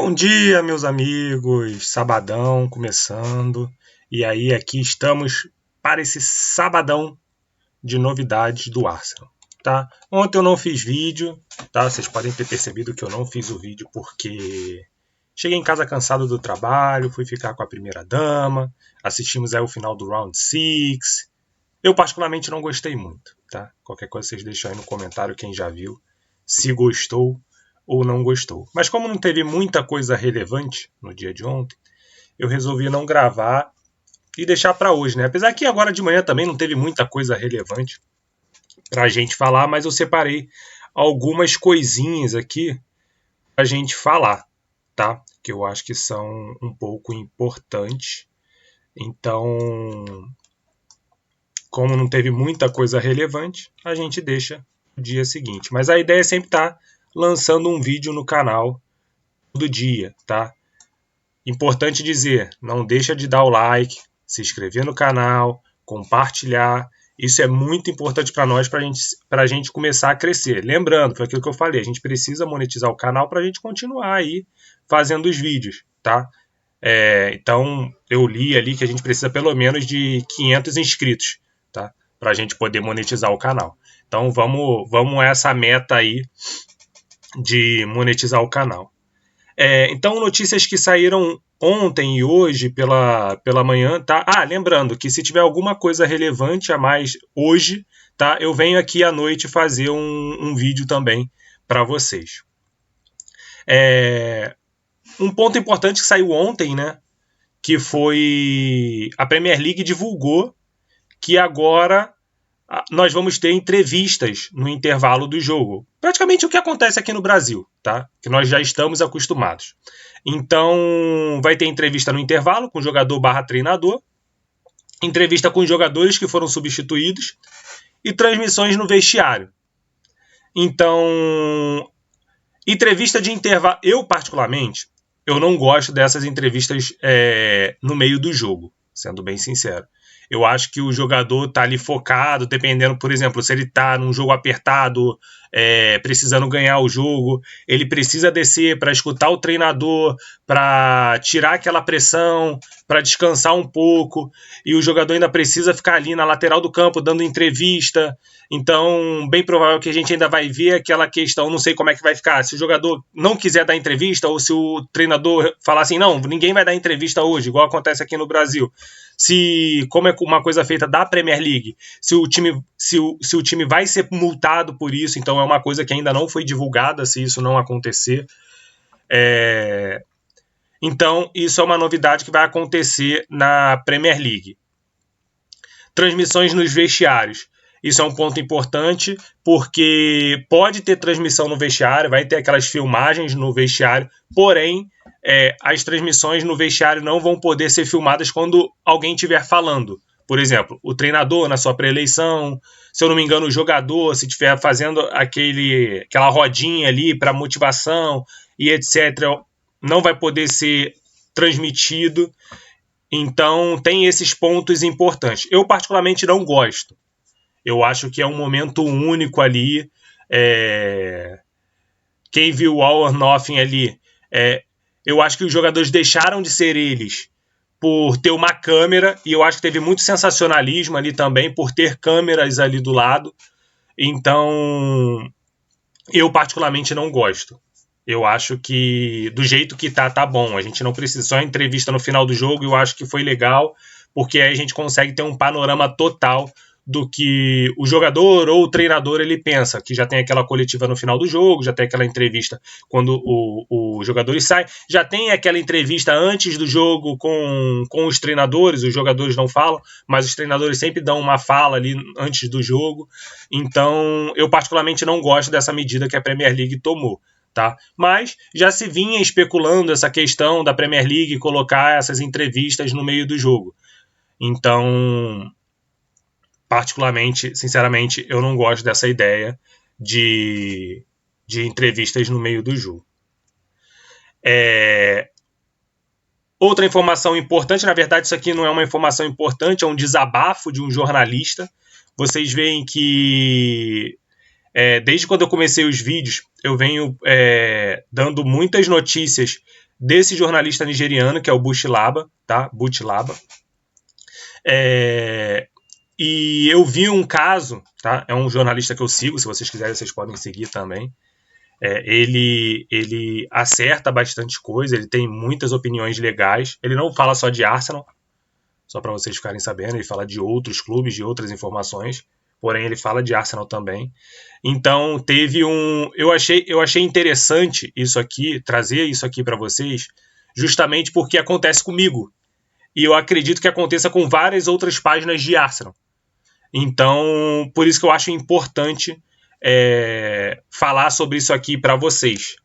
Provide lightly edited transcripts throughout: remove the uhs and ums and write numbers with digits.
Bom dia, meus amigos. Sabadão começando. E aí, aqui estamos para esse sabadão de novidades do Arsenal, tá? Ontem eu não fiz vídeo, tá? Vocês podem ter percebido que eu não fiz o vídeo porque cheguei em casa cansado do trabalho, fui ficar com a primeira dama, assistimos aí o final do Round 6. Eu particularmente não gostei muito, tá? Qualquer coisa vocês deixam aí no comentário quem já viu, se gostou ou não gostou. Mas como não teve muita coisa relevante no dia de ontem, eu resolvi não gravar e deixar para hoje, né? Apesar que agora de manhã também não teve muita coisa relevante para a gente falar, mas eu separei algumas coisinhas aqui para a gente falar, tá? Que eu acho que são um pouco importantes. Então, como não teve muita coisa relevante, a gente deixa o dia seguinte. Mas a ideia é sempre estar lançando um vídeo no canal todo dia, tá? Importante dizer, não deixa de dar o like, se inscrever no canal, compartilhar. Isso é muito importante para nós, para a gente começar a crescer. Lembrando, foi aquilo que eu falei, a gente precisa monetizar o canal para a gente continuar aí fazendo os vídeos, tá? Então, eu li ali que a gente precisa pelo menos de 500 inscritos, tá? Para a gente poder monetizar o canal. Então, vamos a essa meta aí de monetizar o canal. Então, notícias que saíram ontem e hoje pela manhã, tá? Lembrando que se tiver alguma coisa relevante a mais hoje, tá? Eu venho aqui à noite fazer um vídeo também para vocês. Um ponto importante que saiu ontem, né? Que foi a Premier League divulgou que agora nós vamos ter entrevistas no intervalo do jogo. Praticamente o que acontece aqui no Brasil, tá? Que nós já estamos acostumados. Então, vai ter entrevista no intervalo com o jogador / treinador, entrevista com os jogadores que foram substituídos e transmissões no vestiário. Então, entrevista de intervalo... Eu, particularmente, eu não gosto dessas entrevistas no meio do jogo, sendo bem sincero. Eu acho que o jogador tá ali focado, dependendo, por exemplo, se ele tá num jogo apertado, precisando ganhar o jogo, ele precisa descer para escutar o treinador, para tirar aquela pressão, para descansar um pouco, e o jogador ainda precisa ficar ali na lateral do campo dando entrevista. Então, bem provável que a gente ainda vai ver aquela questão, não sei como é que vai ficar, se o jogador não quiser dar entrevista, ou se o treinador falar assim, não, ninguém vai dar entrevista hoje, igual acontece aqui no Brasil. Como é uma coisa feita da Premier League, se o time vai ser multado por isso, então é uma coisa que ainda não foi divulgada, se isso não acontecer. Então, isso é uma novidade que vai acontecer na Premier League. Transmissões nos vestiários. Isso é um ponto importante, porque pode ter transmissão no vestiário, vai ter aquelas filmagens no vestiário, porém, as transmissões no vestiário não vão poder ser filmadas quando alguém estiver falando. Por exemplo, o treinador na sua pré-eleição, se eu não me engano, o jogador, se estiver fazendo aquela rodinha ali para motivação e etc., não vai poder ser transmitido. Então, tem esses pontos importantes. Eu, particularmente, não gosto. Eu acho que é um momento único ali. Quem viu o All or Nothing ali, eu acho que os jogadores deixaram de ser eles por ter uma câmera, e eu acho que teve muito sensacionalismo ali também por ter câmeras ali do lado. Então, eu particularmente não gosto. Eu acho que do jeito que tá bom. A gente não precisa só entrevista no final do jogo, eu acho que foi legal, porque aí a gente consegue ter um panorama total do que o jogador ou o treinador ele pensa, que já tem aquela coletiva no final do jogo, já tem aquela entrevista quando os jogadores saem, já tem aquela entrevista antes do jogo com os treinadores, os jogadores não falam, mas os treinadores sempre dão uma fala ali antes do jogo. Então, eu particularmente não gosto dessa medida que a Premier League tomou. Tá? Mas já se vinha especulando essa questão da Premier League colocar essas entrevistas no meio do jogo. Então, particularmente, sinceramente, eu não gosto dessa ideia de entrevistas no meio do jogo. Outra informação importante, na verdade isso aqui não é uma informação importante, é um desabafo de um jornalista. Vocês veem que desde quando eu comecei os vídeos, eu venho dando muitas notícias desse jornalista nigeriano, que é o Buchilaba, tá? Buchilaba. E eu vi um caso, tá? É um jornalista que eu sigo, se vocês quiserem, vocês podem seguir também. Ele acerta bastante coisa, ele tem muitas opiniões legais. Ele não fala só de Arsenal, só para vocês ficarem sabendo, ele fala de outros clubes, de outras informações, porém ele fala de Arsenal também. Então teve eu achei interessante isso aqui, trazer isso aqui para vocês, justamente porque acontece comigo. E eu acredito que aconteça com várias outras páginas de Arsenal. Então, por isso que eu acho importante falar sobre isso aqui para vocês.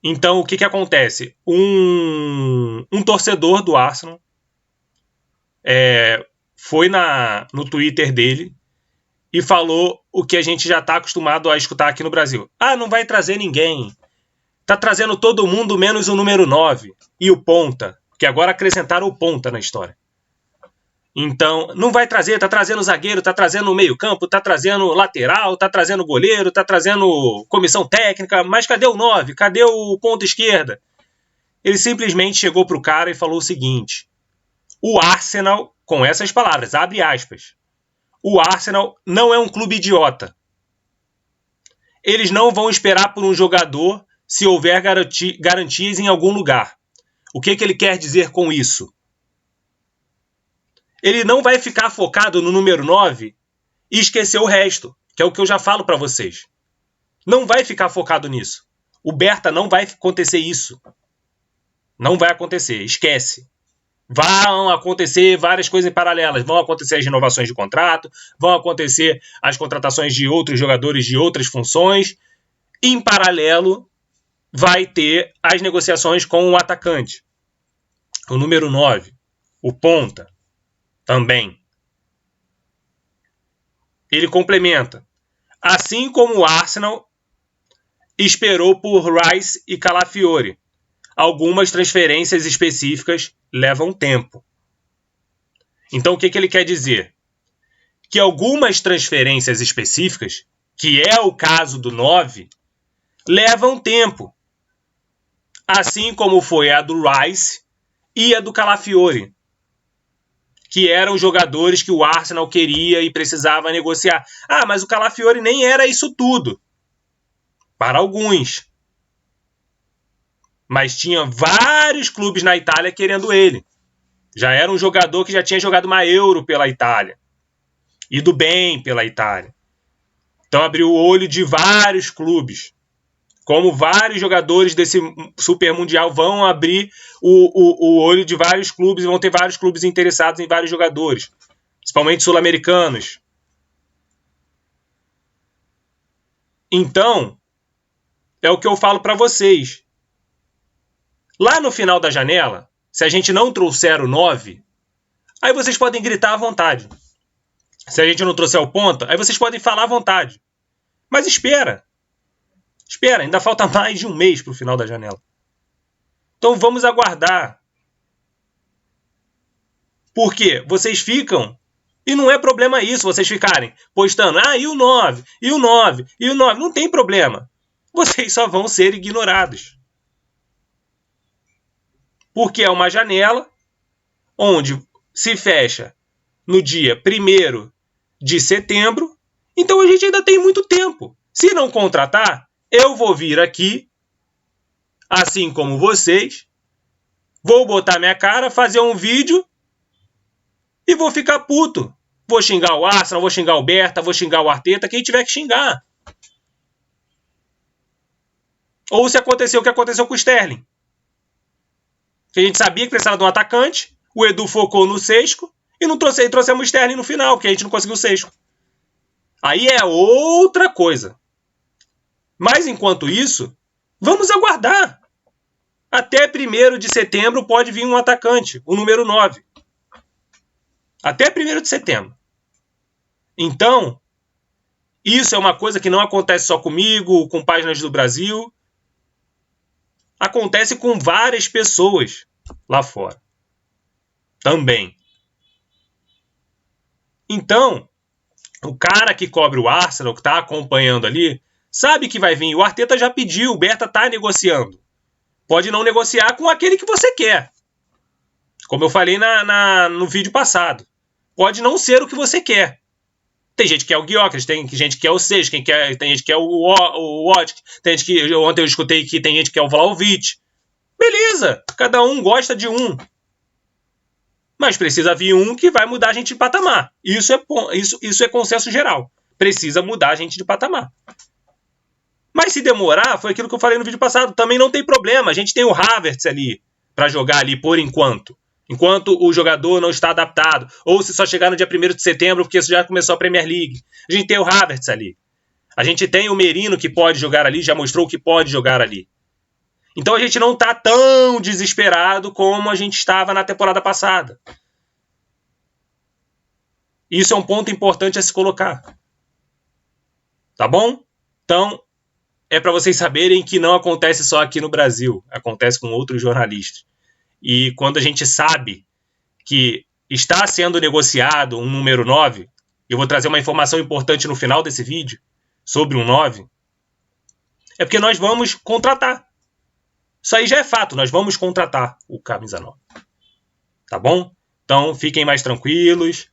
Então, o que acontece? Um torcedor do Arsenal foi no Twitter dele e falou o que a gente já está acostumado a escutar aqui no Brasil. Ah, não vai trazer ninguém. Tá trazendo todo mundo menos o número 9 e o ponta, que agora acrescentaram o ponta na história. Então, não vai trazer, tá trazendo zagueiro, tá trazendo meio campo, tá trazendo lateral, tá trazendo goleiro, tá trazendo comissão técnica, mas cadê o 9? Cadê o ponta esquerda? Ele simplesmente chegou pro cara e falou o seguinte: o Arsenal, com essas palavras, abre aspas, o Arsenal não é um clube idiota. Eles não vão esperar por um jogador se houver garantias em algum lugar. O que ele quer dizer com isso? Ele não vai ficar focado no número 9 e esquecer o resto, que é o que eu já falo para vocês. Não vai ficar focado nisso. O Berta não vai acontecer isso. Não vai acontecer, esquece. Vão acontecer várias coisas em paralelas. Vão acontecer as renovações de contrato, vão acontecer as contratações de outros jogadores de outras funções. Em paralelo, vai ter as negociações com o atacante. O número 9, o ponta, também. Ele complementa. Assim como o Arsenal esperou por Rice e Calafiori, algumas transferências específicas levam tempo. Então, o que ele quer dizer? Que algumas transferências específicas, que é o caso do 9, levam tempo. Assim como foi a do Rice e a do Calafiori, que eram jogadores que o Arsenal queria e precisava negociar. Ah, mas o Calafiori nem era isso tudo. Para alguns. Mas tinha vários clubes na Itália querendo ele. Já era um jogador que já tinha jogado uma Euro pela Itália. Ido bem pela Itália. Então abriu o olho de vários clubes. Como vários jogadores desse Super Mundial vão abrir o olho de vários clubes, vão ter vários clubes interessados em vários jogadores, principalmente sul-americanos. Então, é o que eu falo para vocês. Lá no final da janela, se a gente não trouxer o 9, aí vocês podem gritar à vontade. Se a gente não trouxer o ponta, aí vocês podem falar à vontade. Mas espera. Espera, ainda falta mais de um mês para o final da janela. Então vamos aguardar. Por quê? Vocês ficam, e não é problema isso, vocês ficarem postando, e o 9, e o 9, e o 9, não tem problema. Vocês só vão ser ignorados. Porque é uma janela onde se fecha no dia 1º de setembro, então a gente ainda tem muito tempo. Se não contratar, eu vou vir aqui, assim como vocês, vou botar minha cara, fazer um vídeo e vou ficar puto. Vou xingar o Arsenal, vou xingar o Berta, vou xingar o Arteta, quem tiver que xingar. Ou se aconteceu o que aconteceu com o Sterling. Que a gente sabia que precisava de um atacante, o Edu focou no Sesco e não trouxemos o Sterling no final, porque a gente não conseguiu o Sesco. Aí é outra coisa. Mas, enquanto isso, vamos aguardar. Até 1º de setembro pode vir um atacante, o número 9. Até 1º de setembro. Então, isso é uma coisa que não acontece só comigo, com páginas do Brasil. Acontece com várias pessoas lá fora. Também. Então, o cara que cobre o Arsenal, que está acompanhando ali, sabe que vai vir. O Arteta já pediu, o Berta está negociando. Pode não negociar com aquele que você quer. Como eu falei no vídeo passado. Pode não ser o que você quer. Tem gente que quer o Gyökeres, tem gente que quer o Seis, tem gente que quer o Odk, tem gente que... Ontem eu escutei que tem gente que quer o Vlahovic. Beleza, cada um gosta de um. Mas precisa vir um que vai mudar a gente de patamar. Isso é consenso geral. Precisa mudar a gente de patamar. Mas se demorar, foi aquilo que eu falei no vídeo passado, também não tem problema. A gente tem o Havertz ali para jogar ali por enquanto. Enquanto o jogador não está adaptado. Ou se só chegar no dia 1º de setembro, porque isso já começou a Premier League. A gente tem o Havertz ali. A gente tem o Merino que pode jogar ali, já mostrou que pode jogar ali. Então a gente não está tão desesperado como a gente estava na temporada passada. Isso é um ponto importante a se colocar. Tá bom? Então, é para vocês saberem que não acontece só aqui no Brasil. Acontece com outros jornalistas. E quando a gente sabe que está sendo negociado um número 9, eu vou trazer uma informação importante no final desse vídeo sobre um 9, é porque nós vamos contratar. Isso aí já é fato, nós vamos contratar o camisa 9. Tá bom? Então, fiquem mais tranquilos,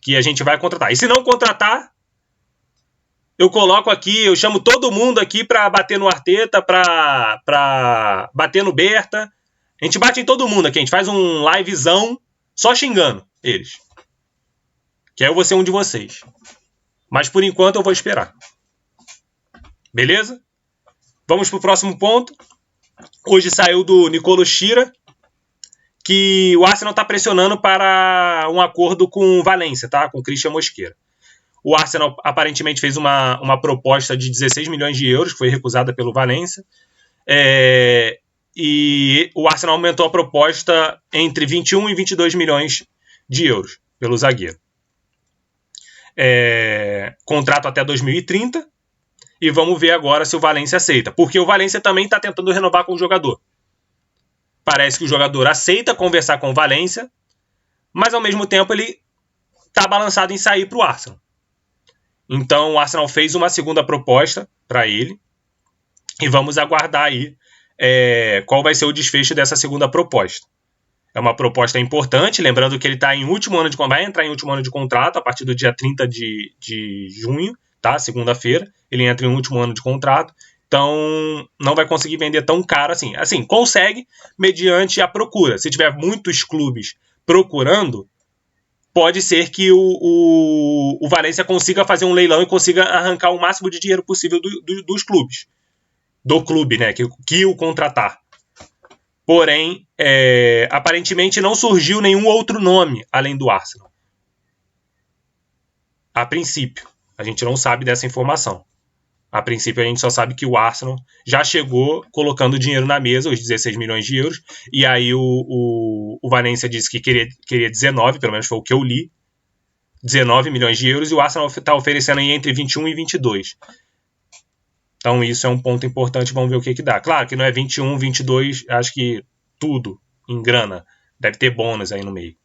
que a gente vai contratar. E se não contratar, eu coloco aqui, eu chamo todo mundo aqui para bater no Arteta, para bater no Berta. A gente bate em todo mundo aqui, a gente faz um livezão só xingando eles. Que aí eu vou ser um de vocês. Mas por enquanto eu vou esperar. Beleza? Vamos pro próximo ponto. Hoje saiu do Nicolo Schira que o Arsenal está pressionando para um acordo com o Valência, tá? Com o Christian Mosquera. O Arsenal aparentemente fez uma proposta de 16 milhões de euros, que foi recusada pelo Valência. E o Arsenal aumentou a proposta entre 21 e 22 milhões de euros pelo zagueiro. Contrato até 2030. E vamos ver agora se o Valência aceita. Porque o Valência também está tentando renovar com o jogador. Parece que o jogador aceita conversar com o Valência, mas ao mesmo tempo ele está balançado em sair para o Arsenal. Então o Arsenal fez uma segunda proposta para ele. E vamos aguardar aí qual vai ser o desfecho dessa segunda proposta. É uma proposta importante, lembrando que ele está em último ano vai entrar em último ano de contrato a partir do dia 30 de junho, tá? Segunda-feira, ele entra em último ano de contrato. Então, não vai conseguir vender tão caro assim. Assim, consegue mediante a procura. Se tiver muitos clubes procurando, pode ser que o Valência consiga fazer um leilão e consiga arrancar o máximo de dinheiro possível dos clubes. Do clube, né? Que o contratar. Porém, aparentemente não surgiu nenhum outro nome além do Arsenal. A princípio. A gente não sabe dessa informação. A princípio, a gente só sabe que o Arsenal já chegou colocando dinheiro na mesa, os 16 milhões de euros, e aí o Valência disse que queria 19, pelo menos foi o que eu li, 19 milhões de euros, e o Arsenal está oferecendo aí entre 21 e 22. Então isso é um ponto importante, vamos ver o que dá. Claro que não é 21, 22, acho que tudo em grana. Deve ter bônus aí no meio.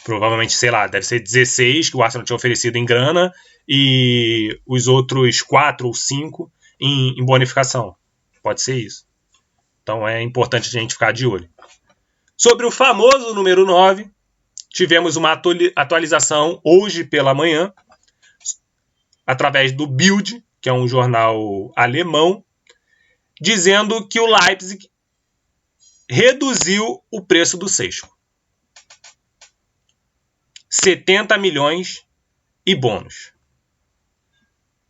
Provavelmente, sei lá, deve ser 16 que o Arsenal tinha oferecido em grana e os outros 4 ou 5 em bonificação. Pode ser isso. Então é importante a gente ficar de olho. Sobre o famoso número 9, tivemos uma atualização hoje pela manhã, através do Bild, que é um jornal alemão, dizendo que o Leipzig reduziu o preço do Sesco. 70 milhões e bônus.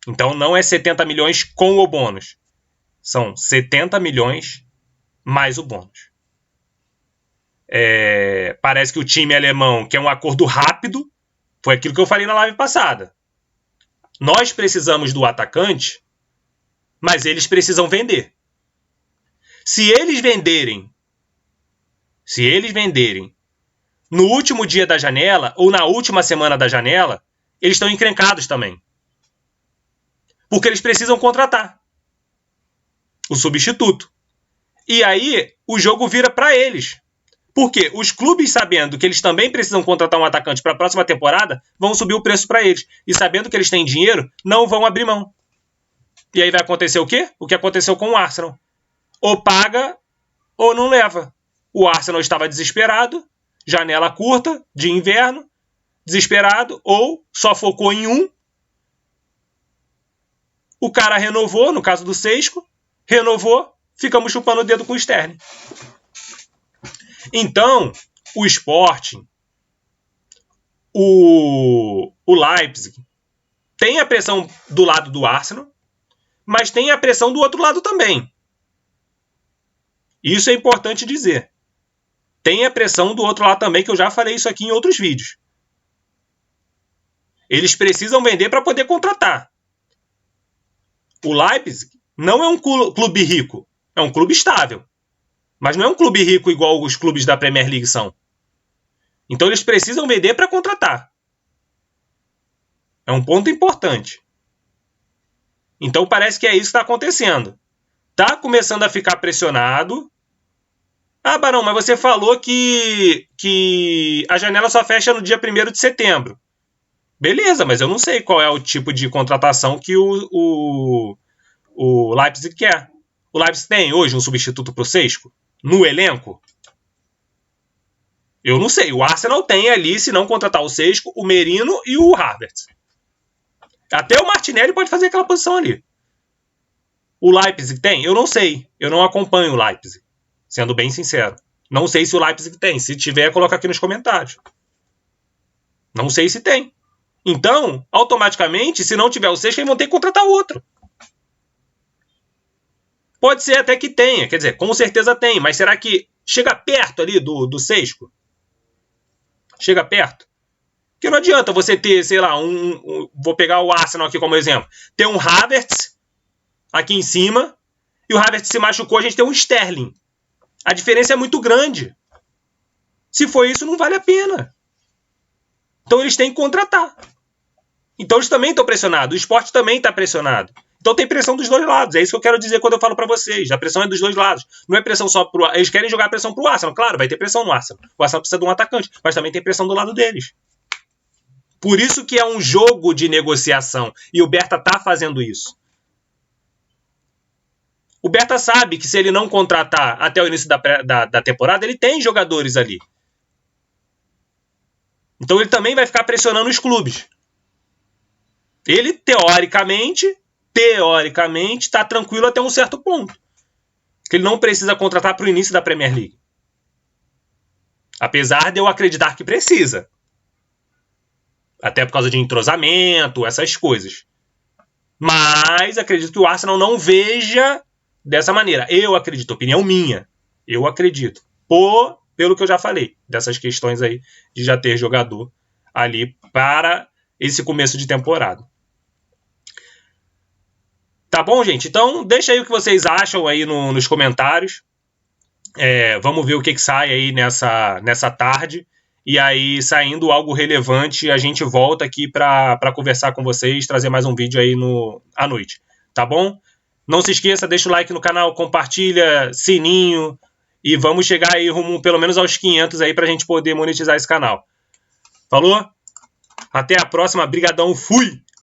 Então não é 70 milhões com o bônus. São 70 milhões mais o bônus. Parece que o time alemão quer um acordo rápido. Foi aquilo que eu falei na live passada. Nós precisamos do atacante, mas eles precisam vender. Se eles venderem no último dia da janela ou na última semana da janela, eles estão encrencados também. Porque eles precisam contratar o substituto. E aí o jogo vira para eles. Porque os clubes, sabendo que eles também precisam contratar um atacante para a próxima temporada, vão subir o preço para eles. E sabendo que eles têm dinheiro, não vão abrir mão. E aí vai acontecer o quê? O que aconteceu com o Arsenal. ou paga ou não leva. O Arsenal estava desesperado, janela curta, de inverno, desesperado, ou só focou em um. O cara renovou, no caso do Sesco, renovou, ficamos chupando o dedo com o Sterling. Então, o Sporting, o Leipzig, tem a pressão do lado do Arsenal, mas tem a pressão do outro lado também. Isso é importante dizer. Tem a pressão do outro lado também, que eu já falei isso aqui em outros vídeos. Eles precisam vender para poder contratar. O Leipzig não é um clube rico, é um clube estável. Mas não é um clube rico igual os clubes da Premier League são. Então eles precisam vender para contratar. É um ponto importante. Então parece que é isso que está acontecendo. Está começando a ficar pressionado. Ah, Barão, mas você falou que a janela só fecha no dia 1º de setembro. Beleza, mas eu não sei qual é o tipo de contratação que o Leipzig quer. O Leipzig tem hoje um substituto para o Sesco? No elenco? Eu não sei. O Arsenal tem ali, se não contratar o Sesco, o Merino e o Havertz. Até o Martinelli pode fazer aquela posição ali. O Leipzig tem? Eu não sei. Eu não acompanho o Leipzig. Sendo bem sincero. Não sei se o Leipzig tem. Se tiver, coloca aqui nos comentários. Não sei se tem. Então, automaticamente, se não tiver o Sesco, eles vão ter que contratar outro. Pode ser até que tenha. Quer dizer, com certeza tem. Mas será que chega perto ali do Sesco? Chega perto? Porque não adianta você ter, sei lá, vou pegar o Arsenal aqui como exemplo. Ter um Havertz aqui em cima e o Havertz se machucou, a gente tem um Sterling. A diferença é muito grande. Se for isso, não vale a pena. Então eles têm que contratar. Então eles também estão pressionados. O Sport também está pressionado. Então tem pressão dos dois lados. É isso que eu quero dizer quando eu falo para vocês. A pressão é dos dois lados. Não é pressão só pro... Eles querem jogar a pressão pro Arsenal. Claro, vai ter pressão no Arsenal. O Arsenal precisa de um atacante. Mas também tem pressão do lado deles. Por isso que é um jogo de negociação. E o Berta está fazendo isso. O Berta sabe que se ele não contratar até o início da temporada, ele tem jogadores ali. Então ele também vai ficar pressionando os clubes. Ele, teoricamente, está tranquilo até um certo ponto. Que ele não precisa contratar para o início da Premier League. Apesar de eu acreditar que precisa. Até por causa de entrosamento, essas coisas. Mas acredito que o Arsenal não veja dessa maneira. Eu acredito, opinião minha. Eu acredito. Pelo que eu já falei. Dessas questões aí de já ter jogador ali para esse começo de temporada. Tá bom, gente? Então, deixa aí o que vocês acham aí nos comentários. Vamos ver o que sai aí nessa tarde. E aí, saindo algo relevante, a gente volta aqui para conversar com vocês, trazer mais um vídeo aí à noite. Tá bom? Não se esqueça, deixa o like no canal, compartilha, sininho. E vamos chegar aí rumo pelo menos aos 500 aí pra gente poder monetizar esse canal. Falou? Até a próxima. Brigadão. Fui!